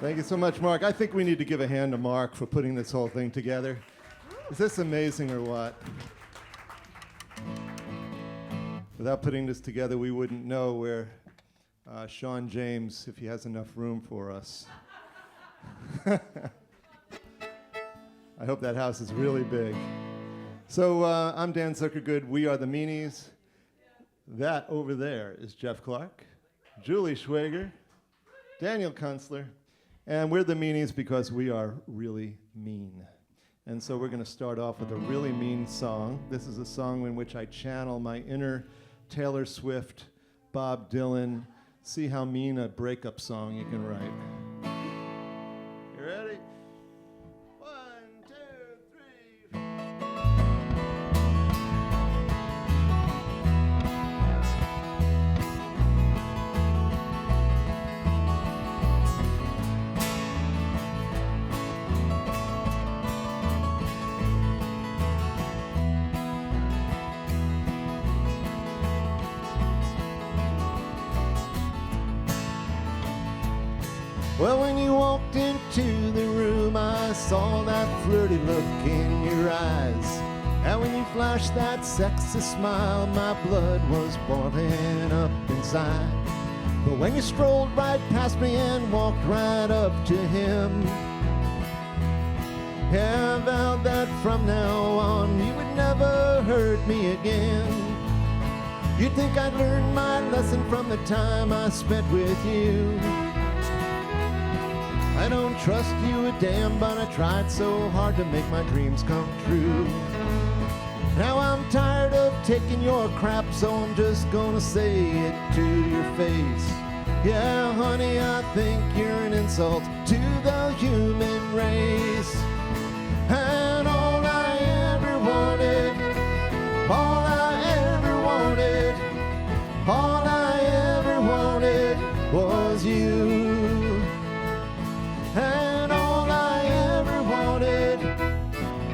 Thank you so much, Mark. I think we need to give a hand to Mark for putting this whole thing together. Is this amazing or what? Without putting this together, we wouldn't know where Sean James, if he has enough room for us. I hope that house is really big. So I'm Dan Zukergood. We are the Meanies. That over there is Jeff Clark, Julie Schwager, Daniel Kunstler, and we're the Meanies because we are really mean. And so we're going to start off with a really mean song. This is a song in which I channel my inner Taylor Swift, Bob Dylan, see how mean a breakup song you can write. You ready? 1, 2, 3. Well, when you walked into the room, I saw that flirty look in your eyes. And when you flashed that sexy smile, my blood was boiling up inside. But when you strolled right past me and walked right up to him, yeah, I vowed that from now on you would never hurt me again. You'd think I'd learned my lesson from the time I spent with you. I don't trust you a damn, but I tried so hard to make my dreams come true. Now I'm tired of taking your crap, so I'm just gonna say it to your face. Yeah, honey, I think you're an insult to the human race. And all I ever wanted, all I ever wanted, all I ever wanted was you. And all I ever wanted,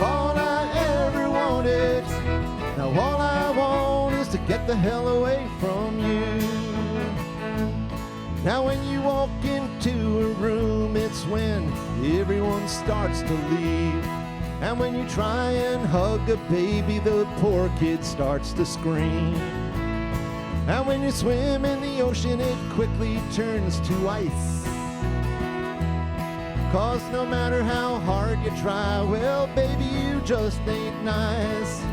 all I ever wanted, now all I want is to get the hell away from you. Now when you walk into a room, it's when everyone starts to leave. And when you try and hug a baby, the poor kid starts to scream. And when you swim in the ocean, it quickly turns to ice. 'Cause no matter how hard you try, well, baby, you just ain't nice.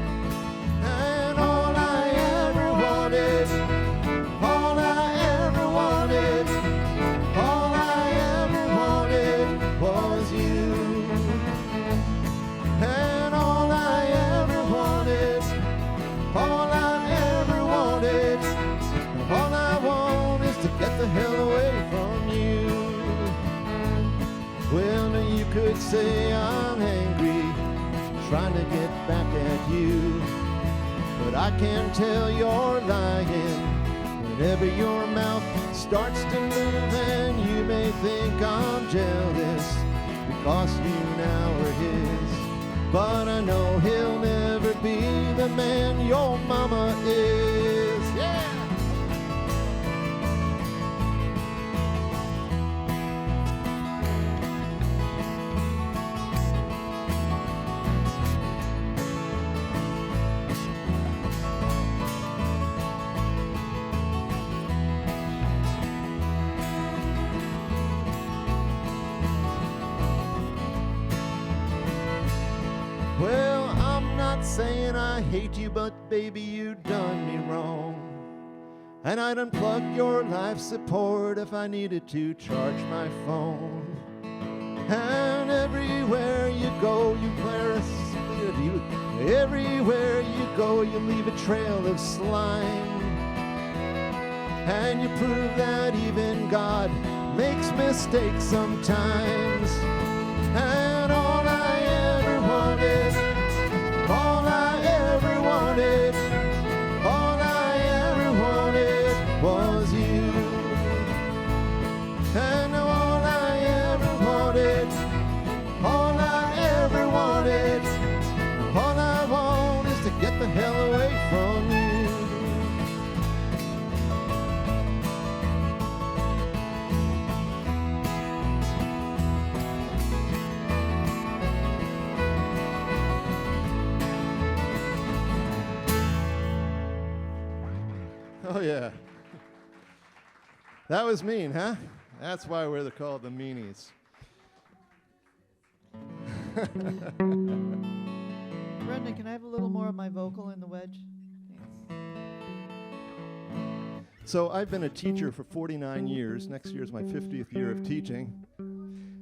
And all I ever wanted, all I ever wanted, all I ever wanted was you. And all I ever wanted, all I ever wanted, all I want is to get the hell away from you. Well, now you could say I'm angry, trying to get back at you. But I can tell you're lying whenever your mouth starts to move. And you may think I'm jealous because you now are his. But I know he'll never be the man your mama is. Yeah! Well, I'm not saying I hate you, but baby, you done me wrong. And I'd unplug your life support if I needed to charge my phone. And everywhere you go, you wear a everywhere you go, you leave a trail of slime. And you prove that even God makes mistakes sometimes. And all I ever wanted, all I ever wanted, all I ever wanted was you. And all I ever wanted, all I ever wanted, all I want is to get the hell away from you. Oh, yeah. That was mean, huh? That's why we're called the Meanies. Brenda, can I have a little more of my vocal in the wedge? Thanks. So I've been a teacher for 49 years. Next year's my 50th year of teaching.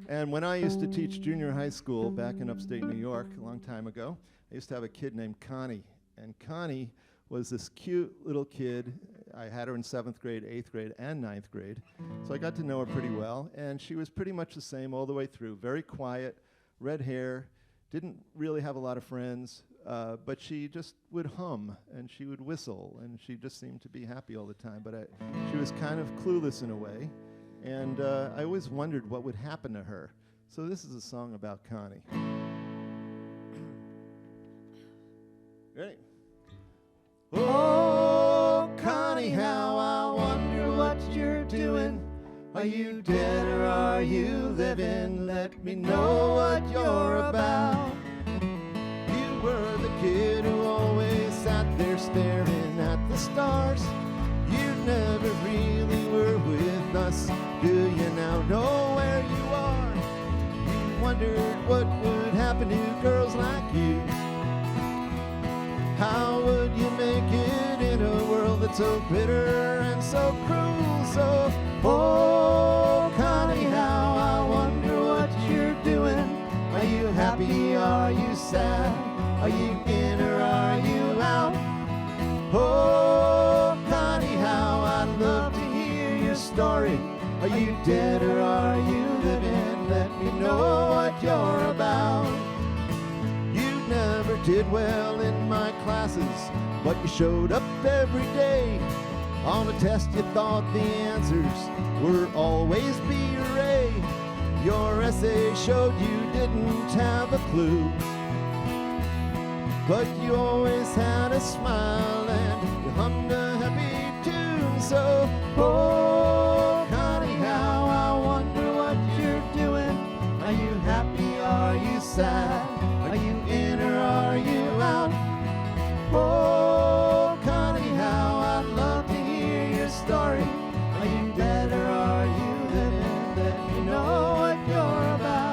And when I used to teach junior high school back in upstate New York a long time ago, I used to have a kid named Connie. And Connie was this cute little kid. I had her in 7th grade, 8th grade, and 9th grade. So I got to know her pretty well. And she was pretty much the same all the way through. Very quiet, red hair, didn't really have a lot of friends, but she just would hum and she would whistle and she just seemed to be happy all the time. But she was kind of clueless in a way. And I always wondered what would happen to her. So this is a song about Connie. Ready? Oh, Connie, how I wonder what you're doing. Are you dead or are you living? Let me know what you're about. You were the kid who always sat there staring at the stars. You never really were with us. Do you now know where you are? You wondered what would happen to girls like you. How would you make it in a world that's so bitter and so cruel? So, oh, Connie, how I wonder what you're doing. Are you happy? Are you sad? Are you in or are you out? Oh, Connie, how I'd love to hear your story. Are you dead or are you living? Let me know what you're about. You never did well in my classes, but you showed up every day. On a test you thought the answers were always B or A. Your essay showed you didn't have a clue, but you always had a smile and you hummed a happy tune. So, oh, Connie, how I wonder what you're doing. Are you happy? Are you sad? Are you in or are you out? Oh, Connie, how I'd love to hear your story. Are you dead or are you living? Let me know what you're about.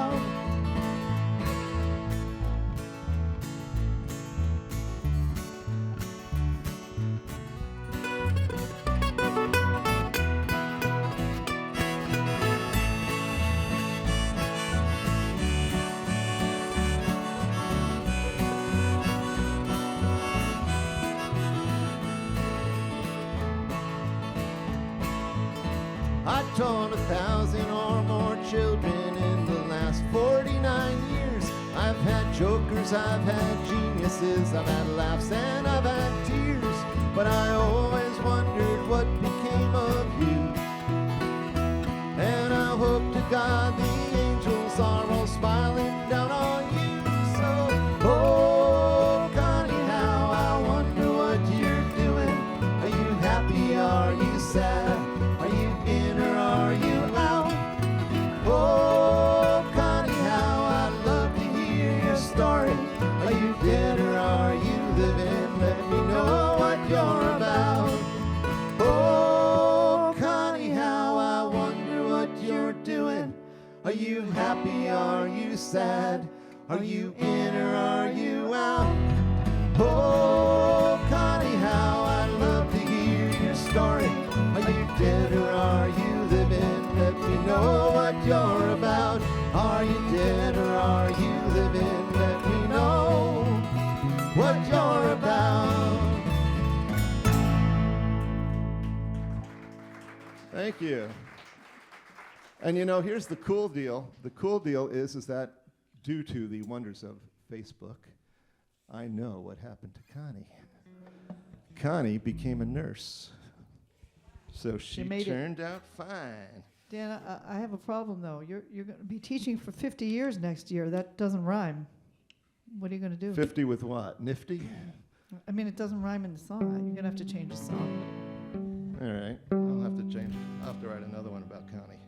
I've taught 1,000 or more children in the last 49 years. I've had jokers, I've had geniuses, I've had laughs and I've had tears. But I always wondered what became of you. And I hope to God the angels are all smiling down on you. So, oh, Connie, how I wonder what you're doing. Are you happy? Are you sad? Are you in or are you out? Oh, Connie, how I'd love to hear your story. Are you dead or are you living? Let me know what you're about. Oh, Connie, how I wonder what you're doing. Are you happy? Are you sad? Are you in or are you out? Oh, Connie, how I'd love to hear your story. Are you dead or are you living? Let me know what you're about. Are you dead or are you living? Let me know what you're about. Thank you. And you know, here's the cool deal. The cool deal is that due to the wonders of Facebook, I know what happened to Connie. Connie became a nurse. So she turned out fine. Dan, I have a problem, though. You're going to be teaching for 50 years next year. That doesn't rhyme. What are you going to do? 50 with what? Nifty? I mean, it doesn't rhyme in the song. You're going to have to change the song. All right. I'll have to change it. I'll have to write another one about Connie.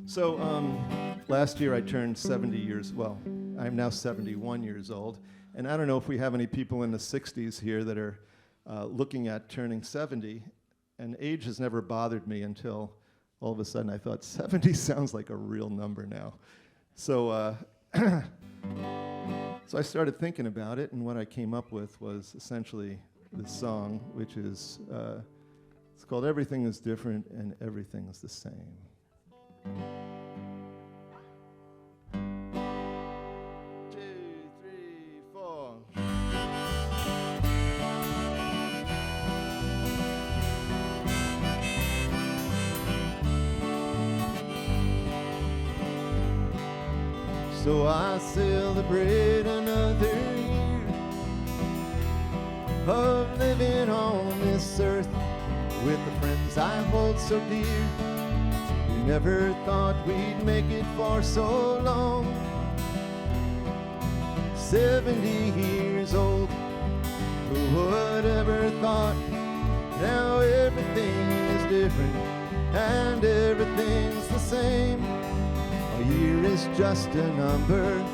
So last year I turned 70 years. Well, I'm now 71 years old. And I don't know if we have any people in the 60s here that are looking at turning 70, and age has never bothered me until all of a sudden I thought 70 sounds like a real number now. So, so I started thinking about it, and what I came up with was essentially this song, which is, it's called Everything is Different and Everything is the Same. So I celebrate another year of living on this earth with the friends I hold so dear. We never thought we'd make it for so long. 70 years old, who would ever thought? Now everything is different and everything's the same. A year is just a number,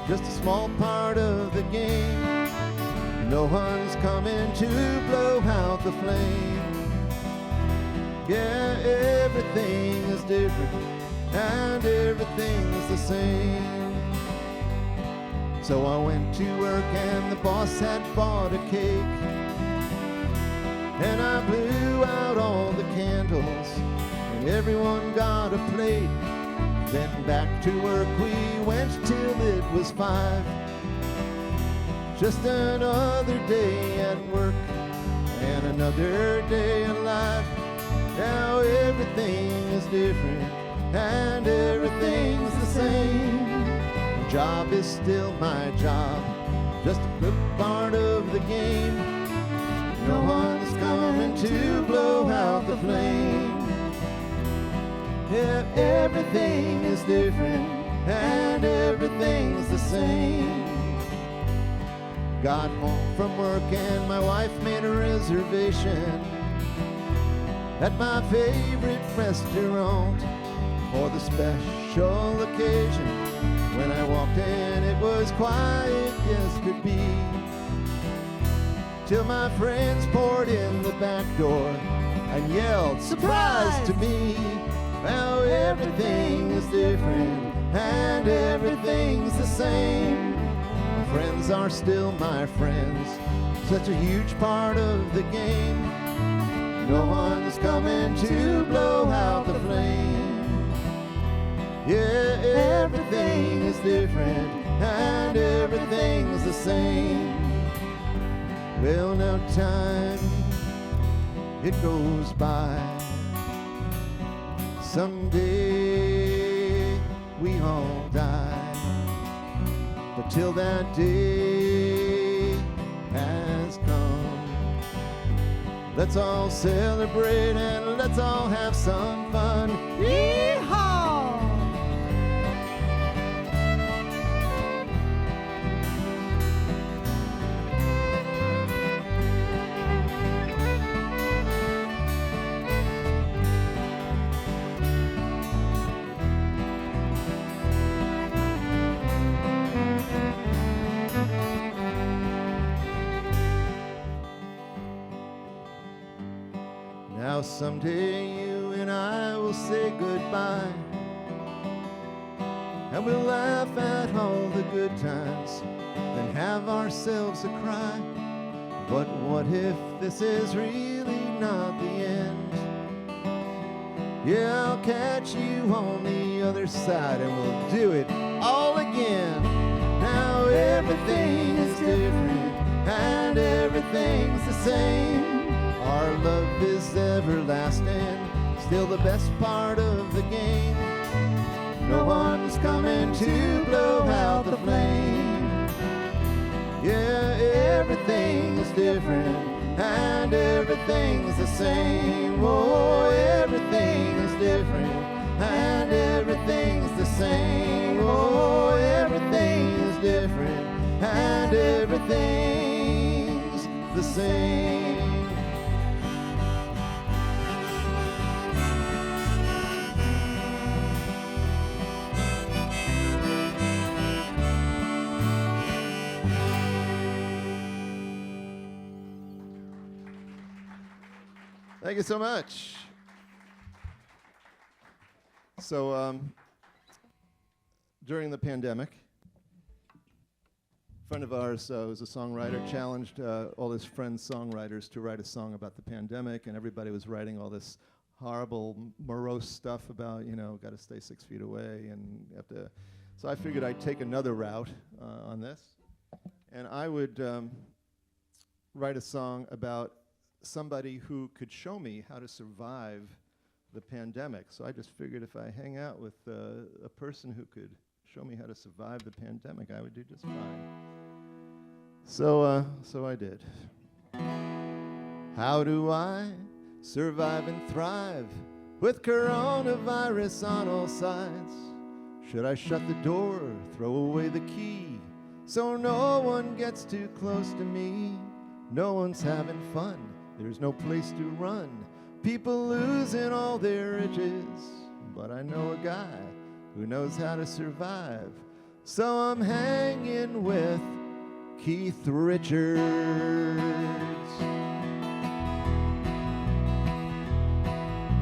just a small part of the game. No one's coming to blow out the flame. Yeah, everything is different and everything's the same. So I went to work and the boss had bought a cake, and I blew out all the candles and everyone got a plate. Then back to work we went till it was 5. Just another day at work and another day alive. Now everything is different and everything's the same. My job is still my job, just a good part of the game. No one's coming to blow out the flame. Yeah, everything is different and everything's the same. Got home from work and my wife made a reservation at my favorite restaurant for the special occasion. When I walked in it was quiet as could be, till my friends poured in the back door and yelled, "Surprise!" to me. Now everything is different and everything's the same. My friends are still my friends, such a huge part of the game. No one's coming to blow out the flame. Yeah, everything is different and everything's the same. Well, now time, it goes by. Someday we all die, but till that day has come, let's all celebrate and let's all have some fun. Yee-haw! Now someday you and I will say goodbye, and we'll laugh at all the good times, then have ourselves a cry. But what if this is really not the end? Yeah, I'll catch you on the other side and we'll do it all again. Now everything is different and everything's the same. Our love is everlasting, still the best part of the game. No one's coming to blow out the flame. Yeah, everything is different and everything's the same. Oh, everything is different and everything's the same. Oh, everything is different and everything's the same. Thank you so much. So during the pandemic, a friend of ours who's a songwriter challenged all his friends songwriters to write a song about the pandemic, and everybody was writing all this horrible, morose stuff about, got to stay 6 feet away and have to. So I figured I'd take another route on this, and I would write a song about somebody who could show me how to survive the pandemic. So I just figured if I hang out with a person who could show me how to survive the pandemic, I would do just fine. So I did. How do I survive and thrive with coronavirus on all sides? Should I shut the door, throw away the key, so no one gets too close to me? No one's having fun, there's no place to run, people losing all their riches. But I know a guy who knows how to survive, so I'm hanging with Keith Richards.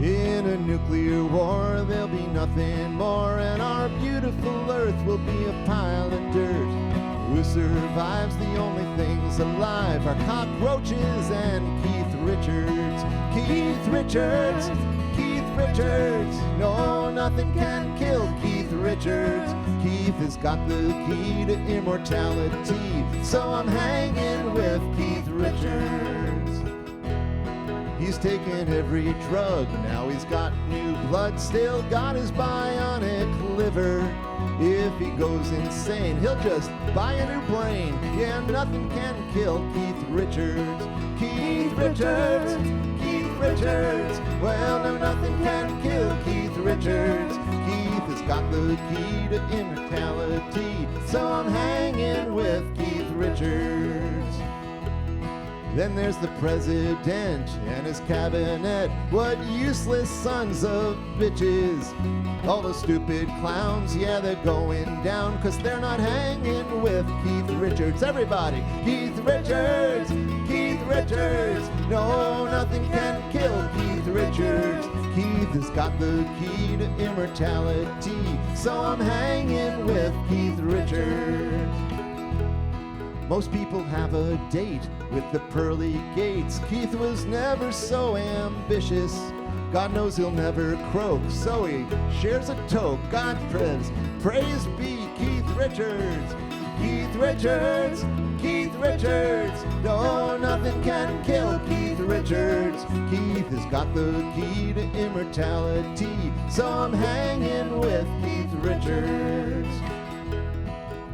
In a nuclear war, there'll be nothing more, and our beautiful earth will be a pile of dirt. Who survives? The only things alive are cockroaches and Keith Richards. Keith Richards, Keith Richards. No, nothing can kill Keith Richards. Keith has got the key to immortality, so I'm hanging with Keith Richards. He's taken every drug, now he's got new blood, still got his bionic liver. If he goes insane, he'll just buy a new brain. Yeah, nothing can kill Keith Richards. Keith Richards, Keith Richards. Well, no, nothing can kill Keith Richards. Keith has got the key to immortality, so I'm hanging with Keith Richards. Then there's the president and his cabinet. What useless sons of bitches. All the stupid clowns, yeah, they're going down, 'cause they're not hanging with Keith Richards. Everybody, Keith Richards, Keith Richards. No, nothing can kill Keith Richards. Keith has got the key to immortality, so I'm hanging with Keith Richards. Most people have a date with the pearly gates. Keith was never so ambitious. God knows he'll never croak, so he shares a toke. God praise be Keith Richards. Keith Richards, Keith Richards. No, nothing can kill Keith Richards. Keith has got the key to immortality, so I'm hanging with Keith Richards.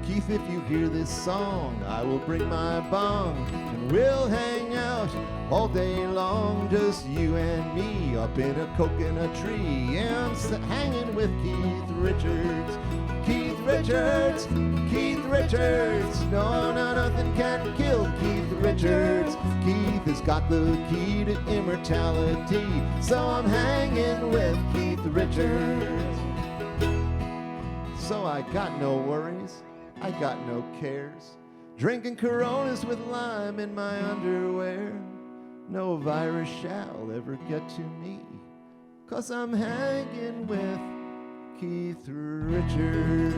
Keith, if you hear this song, I will bring my bong, and we'll hang out all day long, just you and me up in a coconut tree. Yeah, I'm hanging with Keith Richards. Keith Richards, Keith Richards. No, nothing can kill Keith Richards. Keith has got the key to immortality, so I'm hanging with Keith Richards. So I got no worries, I got no cares, drinking Coronas with lime in my underwear. No virus shall ever get to me, 'cause I'm hanging with Keith Richards.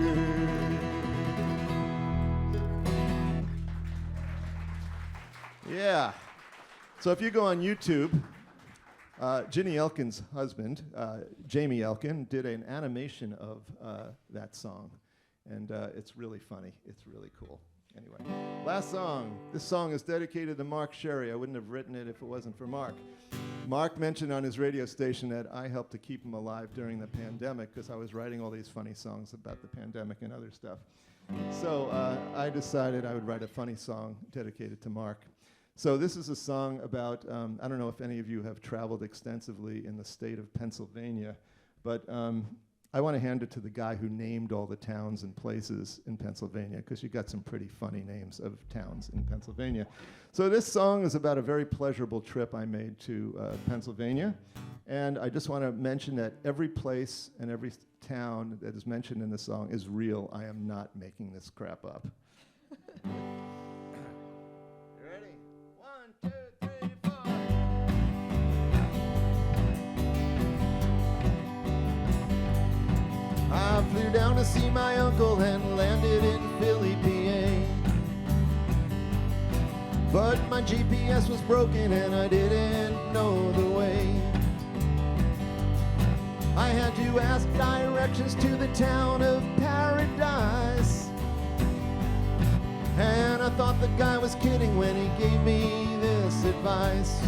Yeah. So if you go on YouTube, Ginny Elkin's husband, Jamie Elkin, did an animation of that song. And it's really funny. It's really cool. Anyway, last song. This song is dedicated to Mark Sherry. I wouldn't have written it if it wasn't for Mark. Mark mentioned on his radio station that I helped to keep him alive during the pandemic because I was writing all these funny songs about the pandemic and other stuff. So I decided I would write a funny song dedicated to Mark. So this is a song about, I don't know if any of you have traveled extensively in the state of Pennsylvania, but I want to hand it to the guy who named all the towns and places in Pennsylvania, because you got some pretty funny names of towns in Pennsylvania. So this song is about a very pleasurable trip I made to Pennsylvania. And I just want to mention that every place and every town that is mentioned in the song is real. I am not making this crap up. You ready? 1, 2, 3, 4. flew down to see my uncle and landed in Philly, PA. But my GPS was broken and I didn't know the way. I had to ask directions to the town of Paradise. And I thought the guy was kidding when he gave me this advice.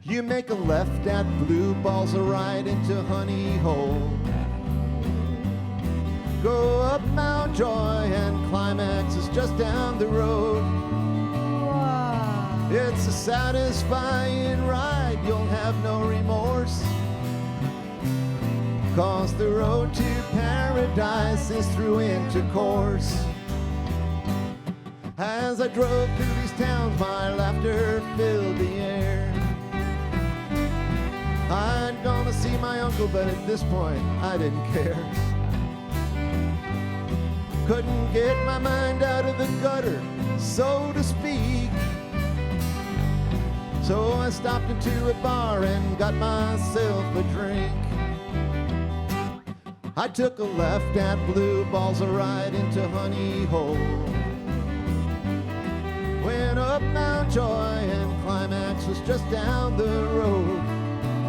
You make a left at Blue Balls, a right into Honey Hole. Go up Mount Joy and Climax is just down the road. Wow. It's a satisfying ride, you'll have no remorse. 'Cause the road to paradise is through intercourse. As I drove through these towns, my laughter filled the air. I'd gone to see my uncle, but at this point, I didn't care. Couldn't get my mind out of the gutter, so to speak. So I stopped into a bar and got myself a drink. I took a left at Blue Balls, a right into Honey Hole. Went up Mount Joy and Climax was just down the road.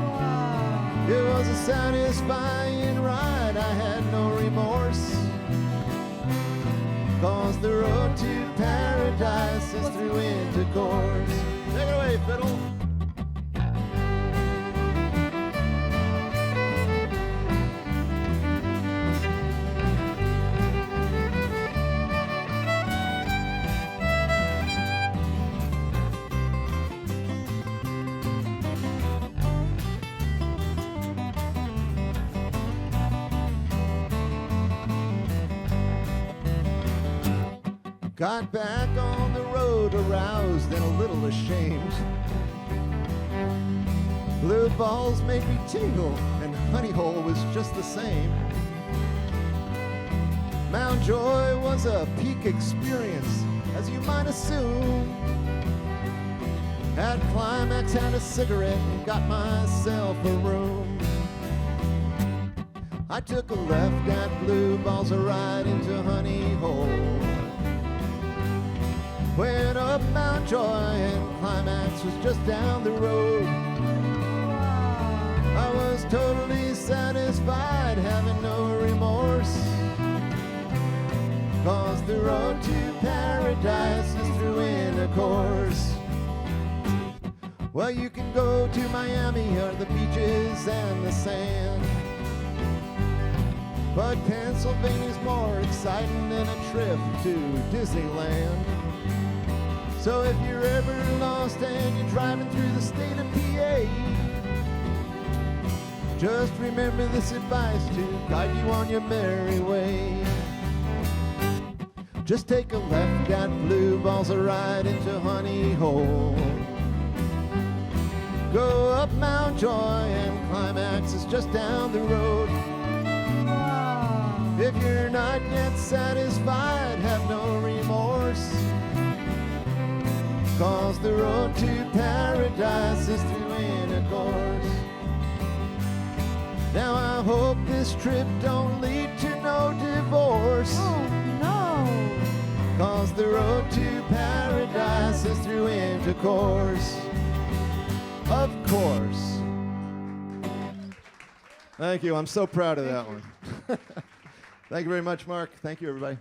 Wow. It was a satisfying ride, I had no remorse. 'Cause the road to paradise is through intercourse. Take it away, fiddle. Got back on the road aroused and a little ashamed. Blue Balls made me tingle and Honey Hole was just the same. Mount Joy was a peak experience, as you might assume. At Climax had a cigarette and got myself a room. I took a left at Blue Balls, a right into Honey Hole. Went up Mount Joy and Climax was just down the road. I was totally satisfied, having no remorse. 'Cause the road to paradise is through intercourse. Well, you can go to Miami or the beaches and the sand, but Pennsylvania's more exciting than a trip to Disneyland. So if you're ever lost and you're driving through the state of PA, just remember this advice to guide you on your merry way. Just take a left at Blue Balls, a right into Honey Hole. Go up Mount Joy and Climax is just down the road. If you're not yet satisfied, have no remorse. 'Cause the road to paradise is through intercourse. Now I hope this trip don't lead to no divorce. Oh, no. 'Cause the road to paradise is through intercourse. Of course. Thank you. I'm so proud of that one. Thank you very much, Mark. Thank you, everybody.